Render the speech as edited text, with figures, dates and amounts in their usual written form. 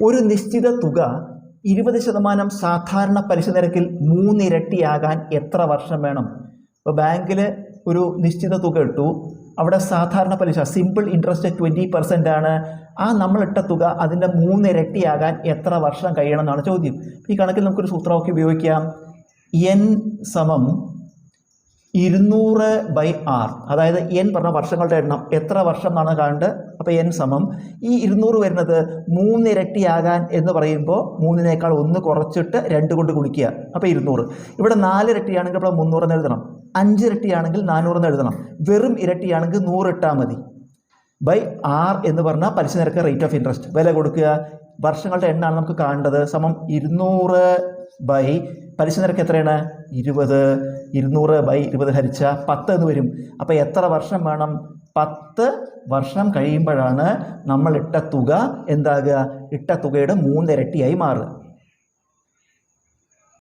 ഒരു നിശ്ചിത തുക 20% സാധാരണ പലിശ നിരക്കിൽ 3 ഇരട്ടിയാകാൻ എത്ര വർഷം വേണം? ഇപ്പോൾ ബാങ്കിൽ ഒരു നിശ്ചിത തുക ഇട്ടു, അവിടെ സാധാരണ പലിശ സിമ്പിൾ ഇൻട്രസ്റ്റ് 20% ആണ്. ആ നമ്മളിട്ട തുക അതിൻ്റെ 3 ഇരട്ടിയാകാൻ എത്ര വർഷം കഴിയണം എന്നാണ് ചോദ്യം. ഈ കണക്കിൽ നമുക്കൊരു സൂത്രമൊക്കെ ഉപയോഗിക്കാം. n സമം 200/r, അതായത് n പറഞ്ഞ വർഷങ്ങളുടെ എണ്ണം, എത്ര വർഷം എന്നാണ് കാണേണ്ടത്. അപ്പോൾ n സമം ഈ 200 വരുന്നത് 3 ഇരട്ടിയാകാൻ എന്ന് പറയുമ്പോൾ 3നേക്കാൾ 1 കുറച്ചിട്ട് 2 കൊണ്ട് ഗുണിക്കുക, അപ്പോൾ 200. ഇവിടെ 4 ഇരട്ടിയാണെങ്കിൽ ഇവിടെ 300 എന്ന് എഴുതണം, 5 ഇരട്ടിയാണെങ്കിൽ 400 എന്ന് എഴുതണം, വെറും ഇരട്ടിയാണെങ്കിൽ 100 ഇട്ടാൽ മതി. r എന്ന് പറഞ്ഞാൽ പലിശ നിരക്ക്, റേറ്റ് ഓഫ് ഇൻട്രസ്റ്റ്, വില കൊടുക്കുക. വർഷങ്ങളുടെ എണ്ണമാണ് നമുക്ക് കാണേണ്ടത്. സമം 200 പലിശ നിരക്ക് എത്രയാണ്? 20. 200/20 ഹരിച്ച 10 എന്ന് വരും. അപ്പോൾ എത്ര വർഷം വേണം? 10 വർഷം കഴിയുമ്പോഴാണ് നമ്മൾ ഇട്ട തുക എന്താകുക? ഇട്ട തുകയുടെ 3 ഇരട്ടിയായി മാറുക.